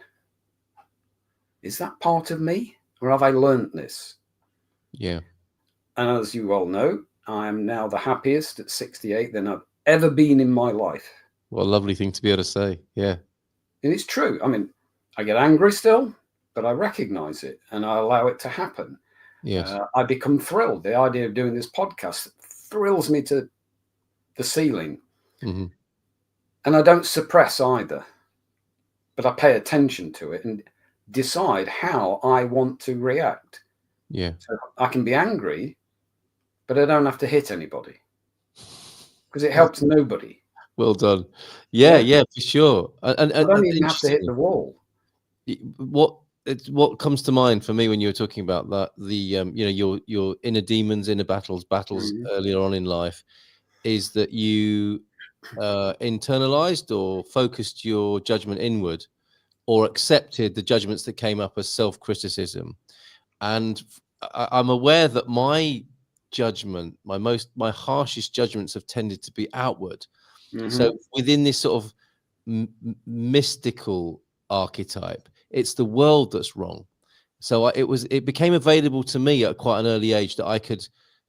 is that part of me, or have I learned this? Yeah. And as you all know, I am now the happiest at 68 than I've ever been in my life. What a lovely thing to be able to say. Yeah. And it's true. I mean, I get angry still, but I recognize it and I allow it to happen. Yes. I become thrilled. The idea of doing this podcast thrills me to the ceiling. And I don't suppress either, but I pay attention to it and decide how I want to react. Yeah. So I can be angry, but I don't have to hit anybody. because it helps nobody. Well done. Yeah, for sure. And I don't even have to hit the wall. What comes to mind for me when you were talking about that, your inner demons, inner battles earlier on in life, is that you internalized or focused your judgment inward, or accepted the judgments that came up as self-criticism. And I'm aware that my judgment, my harshest judgments have tended to be outward. So within this sort of mystical archetype, it's the world that's wrong. So it became available to me at quite an early age that I could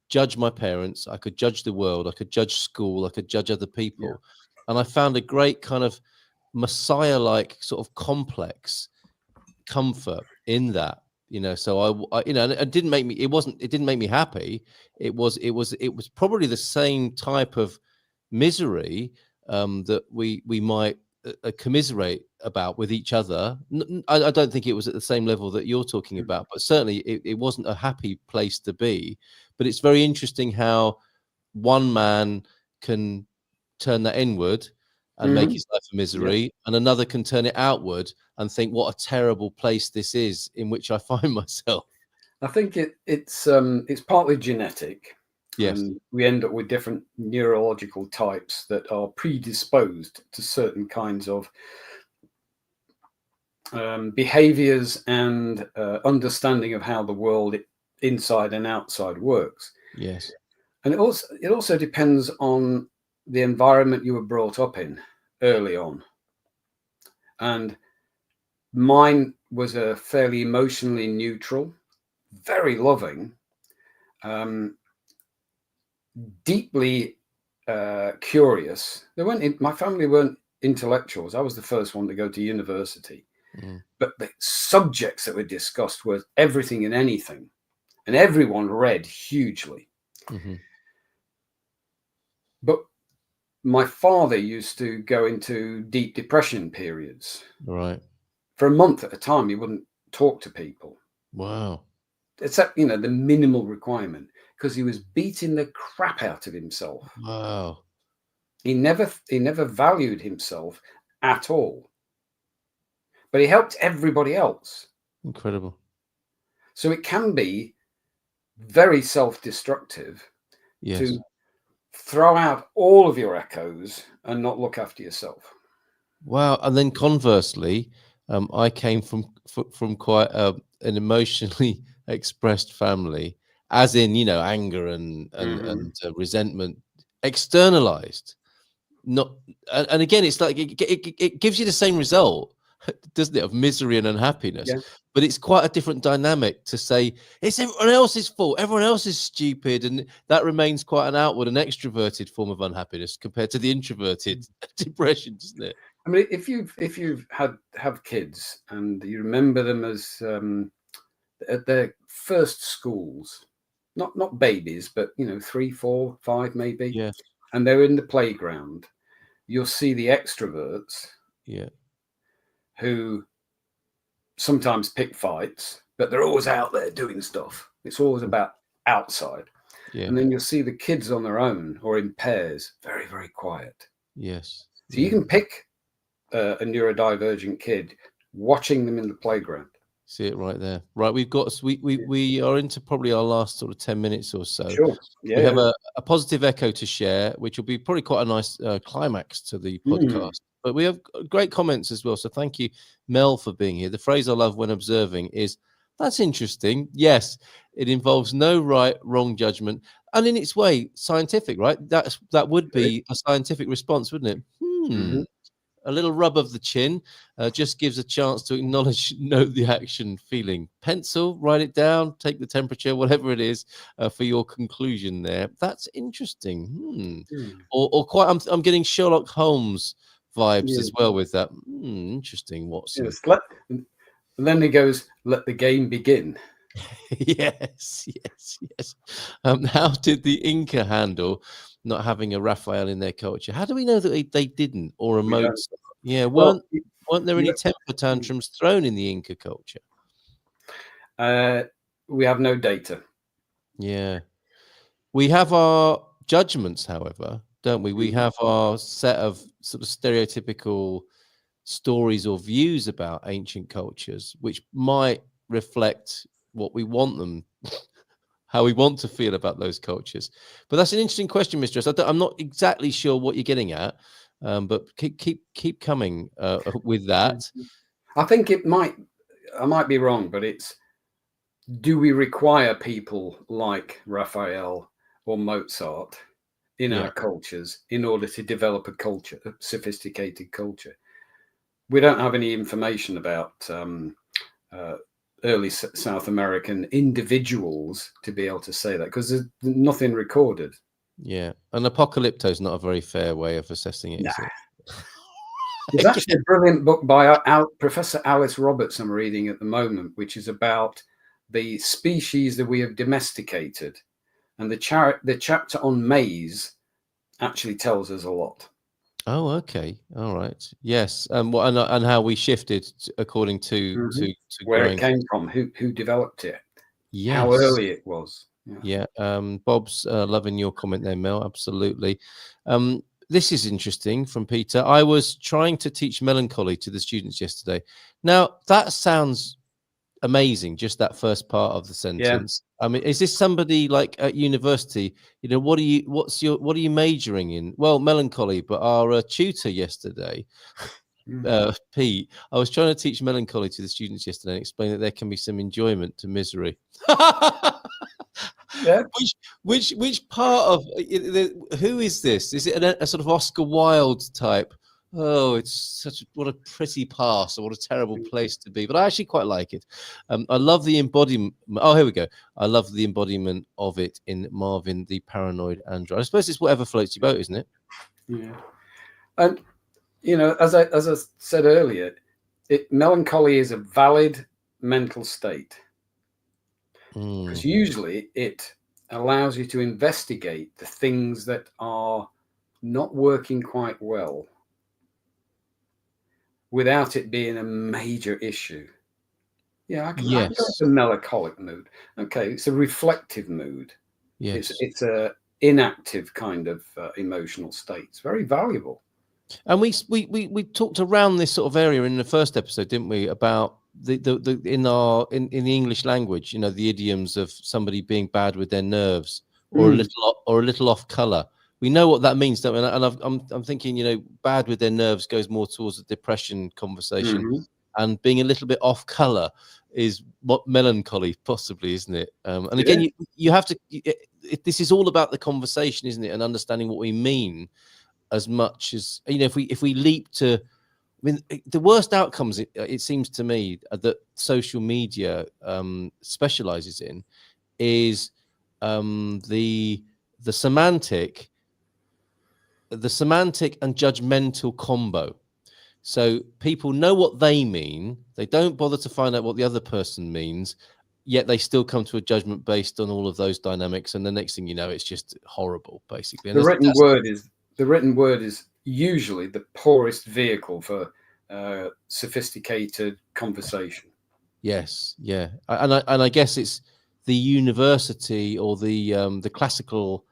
judge my parents, I could judge the world, I could judge school, I could judge other people. And I found a great kind of Messiah-like sort of complex comfort in that. So I it didn't make me, it didn't make me happy. It was probably the same type of misery that we might commiserate about with each other. I don't think it was at the same level that you're talking about, but certainly it wasn't a happy place to be. But it's very interesting how one man can turn that inward and make his life a misery, and another can turn it outward and think, what a terrible place this is in which I find myself. I think it's partly genetic. Yes. And we end up with different neurological types that are predisposed to certain kinds of behaviors and understanding of how the world inside and outside works. Yes. And it also depends on the environment you were brought up in early on. And mine was a fairly emotionally neutral, very loving, deeply curious. My family weren't intellectuals. I was the first one to go to university. But the subjects that were discussed were everything and anything, and everyone read hugely. But my father used to go into deep depression periods. Right. For a month at a time, he wouldn't talk to people. Wow. Except, the minimal requirement, because he was beating the crap out of himself. Wow. He never valued himself at all. But he helped everybody else. Incredible. So it can be very self-destructive to throw out all of your echoes and not look after yourself. Wow. And then conversely, I came from quite an emotionally expressed family, as in, anger and resentment externalized. And again, it's like it gives you the same result, doesn't it, of misery and unhappiness? But it's quite a different dynamic to say it's everyone else's fault, everyone else is stupid, and that remains quite an outward and extroverted form of unhappiness compared to the introverted depression, doesn't it? I mean, if you've have kids and you remember them as at their first schools, not babies, but 3, 4, 5 maybe, and they're in the playground, you'll see the extroverts, who sometimes pick fights, but they're always out there doing stuff. It's always about outside. And then you'll see the kids on their own or in pairs, very, very quiet. Yes. So you can pick a neurodivergent kid, watching them in the playground. See it right there. Right, we are into probably our last sort of 10 minutes or so. Sure. We have a positive echo to share, which will be probably quite a nice climax to the podcast. But we have great comments as well. So thank you, Mel, for being here. The phrase I love when observing is, that's interesting. Yes, it involves no right, wrong judgment. And in its way, scientific, right? That would be a scientific response, wouldn't it? A little rub of the chin just gives a chance to acknowledge, note the action, feeling. Pencil, write it down, take the temperature, whatever it is, for your conclusion there. That's interesting. Or quite, I'm getting Sherlock Holmes vibes as well with that. Interesting, Watson. Yes, and then he goes, let the game begin. Yes. How did the Inca handle not having a Raphael in their culture? How do we know that they didn't, or a Mozart? Weren't there any temper tantrums thrown in the Inca culture? We have no data. Yeah. We have our judgments, however, don't we? We have our set of sort of stereotypical stories or views about ancient cultures, which might reflect what we want them, how we want to feel about those cultures. But that's an interesting question, Mistress. I'm not exactly sure what you're getting at, but keep coming with that. I think I might be wrong, but it's, do we require people like Raphael or Mozart in our cultures in order to develop a sophisticated culture? We don't have any information about early South American individuals to be able to say that, because there's nothing recorded. Yeah, and Apocalypto is not a very fair way of assessing it, is it? There's actually a brilliant book by Professor Alice Roberts I'm reading at the moment, which is about the species that we have domesticated. And the chapter on maize actually tells us a lot. Oh, okay, all right, yes, and how we shifted according to where it came from, who developed it, how early it was. Yeah, Bob's loving your comment there, Mel. Absolutely. This is interesting from Peter. I was trying to teach melancholy to the students yesterday. Now that sounds amazing, just that first part of the sentence. I mean, is this somebody like at university? You know, what are you majoring in? Well, melancholy, but our tutor yesterday, Pete, I was trying to teach melancholy to the students yesterday and explain that there can be some enjoyment to misery. Yeah. Which part of who is this? Is it a sort of Oscar Wilde type? Oh, it's what a pretty past, or what a terrible place to be. But I actually quite like it. I love the embodiment. Oh, here we go. I love the embodiment of it in Marvin, the paranoid android. I suppose it's whatever floats your boat, isn't it? Yeah. And you know, as I said earlier, melancholy is a valid mental state, because usually it allows you to investigate the things that are not working quite well without it being a major issue. Yeah, I can go into a melancholic mood. Okay, it's a reflective mood. Yes, it's a inactive kind of emotional state. It's very valuable. And we talked around this sort of area in the first episode, didn't we? About the in the English language, you know, the idioms of somebody being bad with their nerves, or a little off color. We know what that means, don't we? And I'm thinking, you know, bad with their nerves goes more towards the depression conversation, and being a little bit off color is what melancholy possibly, isn't it? And again, you have to. This is all about the conversation, isn't it? And understanding what we mean. As much as, you know, if we leap to, I mean, the worst outcomes, it seems to me, that social media specializes in is the semantic and judgmental combo. So people know what they mean, they don't bother to find out what the other person means, yet they still come to a judgment based on all of those dynamics, and the next thing you know, it's just horrible, basically. And the written word is usually the poorest vehicle for sophisticated conversation. Yes, yeah, and I guess it's the university or the classical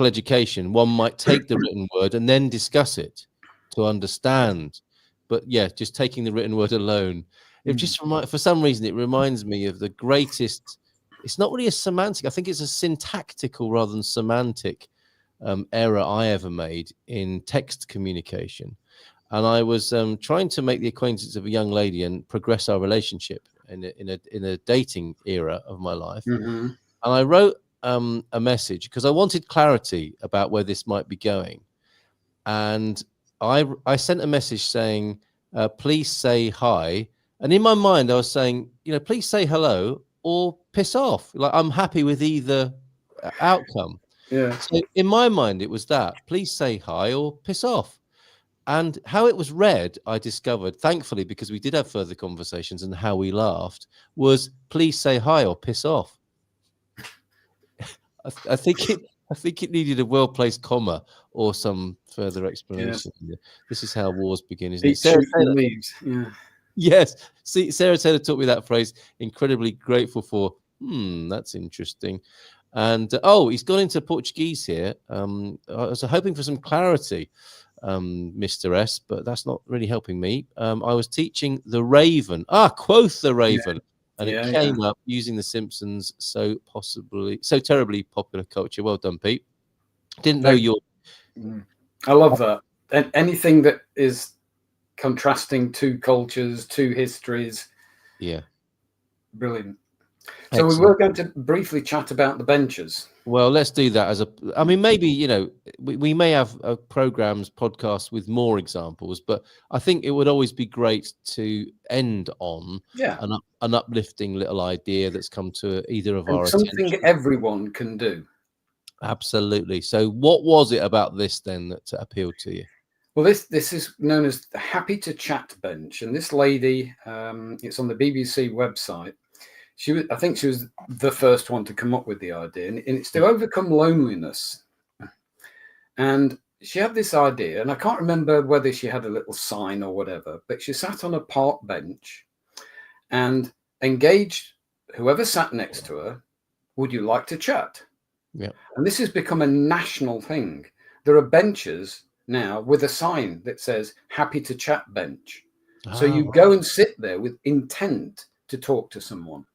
education. One might take the written word and then discuss it to understand, but yeah, just taking the written word alone, it just for some reason it reminds me of the greatest. It's not really a semantic. I think it's a syntactical rather than semantic error I ever made in text communication. And I was trying to make the acquaintance of a young lady and progress our relationship in a dating era of my life. And I wrote a message because I wanted clarity about where this might be going. And I sent a message saying, please say hi. And in my mind, I was saying, you know, please say hello or piss off. Like, I'm happy with either outcome. Yeah. So in my mind, it was that, please say hi or piss off. And how it was read, I discovered, thankfully, because we did have further conversations and how we laughed, was please say hi or piss off. I think it needed a well-placed comma or some further explanation. Yeah. This is how wars begin, isn't it? Sarah Taylor, yes. See, Sarah Taylor taught me that phrase. Incredibly grateful for. That's interesting. And oh, he's gone into Portuguese here. I was hoping for some clarity, Mr. S, but that's not really helping me. I was teaching The Raven. Quoth the Raven. And it came up using The Simpsons, so terribly popular culture. Well done, Pete. Didn't know your. I love that. And anything that is contrasting two cultures, two histories. Yeah. Brilliant. Excellent. So we were going to briefly chat about the benches. Well, let's do that I mean, maybe, we may have programs, podcasts with more examples, but I think it would always be great to end on an uplifting little idea that's come to either of our something attention. Everyone can do. Absolutely. So what was it about this then that appealed to you? Well, this is known as the Happy to Chat bench. And this lady, it's on the BBC website. I think she was the first one to come up with the idea, and it's to overcome loneliness. And she had this idea, and I can't remember whether she had a little sign or whatever, but she sat on a park bench and engaged whoever sat next to her. Would you like to chat? Yeah. And this has become a national thing. There are benches now with a sign that says Happy to Chat bench. So you go and sit there with intent to talk to someone.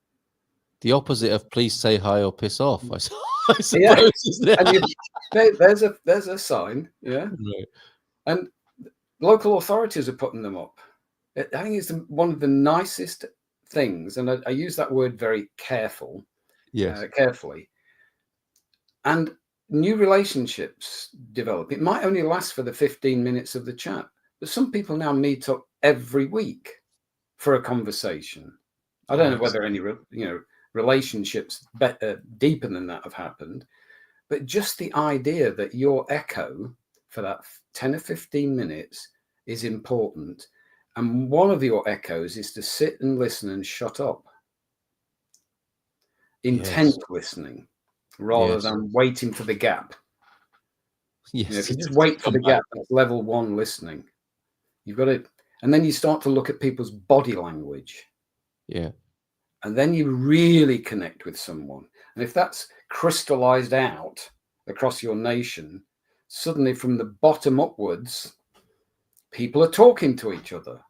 The opposite of please say hi or piss off, I suppose. Yeah. And there's a sign, yeah. Right. And local authorities are putting them up. I think it's one of the nicest things, and I use that word very carefully. And new relationships develop. It might only last for the 15 minutes of the chat, but some people now meet up every week for a conversation. I don't know whether any relationships deeper than that have happened, but just the idea that your echo for that 10 or 15 minutes is important, and one of your echoes is to sit and listen and shut up. Intent listening rather than waiting for the gap. Yes. If you just wait for the gap, that's level 1 listening. You've got it, and then you start to look at people's body language. Yeah. And then you really connect with someone. And if that's crystallized out across your nation, suddenly from the bottom upwards, people are talking to each other.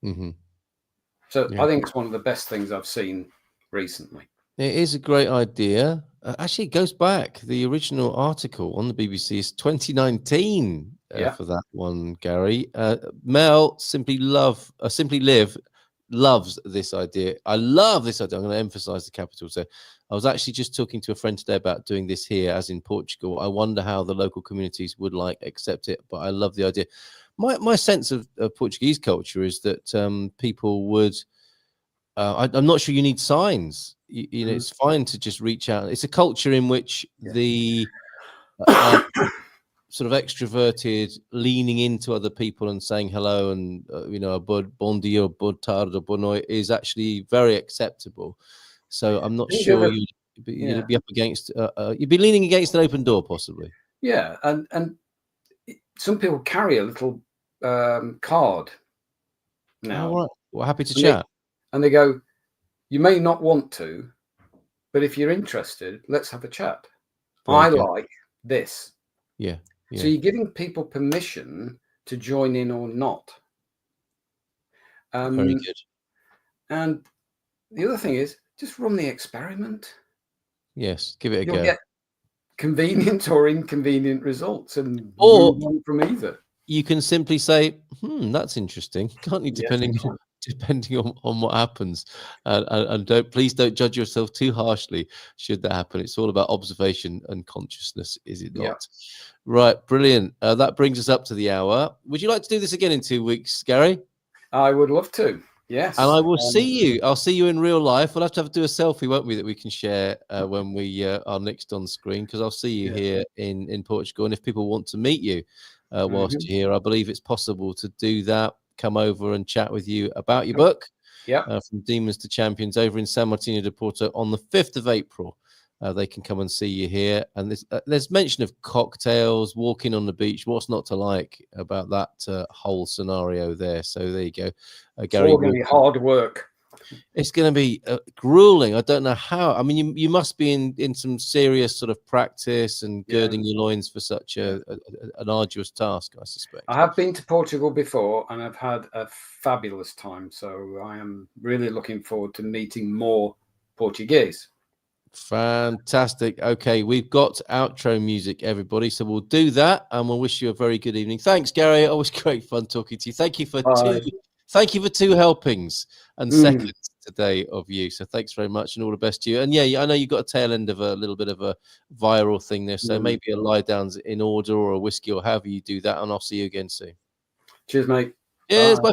Mm-hmm. So I think it's one of the best things I've seen recently. It is a great idea. Actually, it goes back. The original article on the BBC is 2019 for that one, Gary. Mel Simply Live loves this idea. I love this idea. I'm going to emphasize the capital. So I was actually just talking to a friend today about doing this here, as in Portugal. I wonder how the local communities would accept it, but I love the idea. My sense of Portuguese culture is that people would. I'm not sure you need signs. You know, it's fine to just reach out. It's a culture in which the sort of extroverted leaning into other people and saying hello and bon dia, bon tarde, bon noite is actually very acceptable. So I'm not sure you'd be up against you'd be leaning against an open door possibly. Yeah, and some people carry a little card now. Oh, right. Well, happy to chat. And they go, you may not want to, but if you're interested, let's have a chat. I like this. Yeah. So you're giving people permission to join in or not. Very good. And the other thing is just run the experiment. Yes, give it a go. You'll get convenient or inconvenient results, and or from either. You can simply say, that's interesting, can't you? Depending on what happens, and please don't judge yourself too harshly should that happen. It's all about observation and consciousness, is it not? Yeah. Right, brilliant. That brings us up to the hour. Would you like to do this again in 2 weeks, Gary? I would love to. Yes. And I will see you. I'll see you in real life. We'll have to do a selfie, won't we, that we can share when we are next on screen, because I'll see you here in Portugal. And if people want to meet you whilst you're here, I believe it's possible to do that. Come over and chat with you about your book, From Demons to Champions, over in San Martino de Porto on the 5th of April. They can come and see you here. And there's mention of cocktails, walking on the beach. What's not to like about that whole scenario there? So there you go. Gary, it's all going to be hard work. It's going to be grueling. I don't know how. I mean, you must be in some serious sort of practice and girding your loins for such an arduous task, I suspect. I have been to Portugal before, and I've had a fabulous time. So I am really looking forward to meeting more Portuguese. Fantastic. Okay, we've got outro music, everybody. So we'll do that, and we'll wish you a very good evening. Thanks, Gary. Always great fun talking to you. Thank you for Thank you for 2 helpings and seconds today of you. So thanks very much, and all the best to you. And yeah, I know you got a tail end of a little bit of a viral thing there. So maybe a lie down's in order, or a whiskey, or however you do that. And I'll see you again soon. Cheers, mate. Cheers. Bye.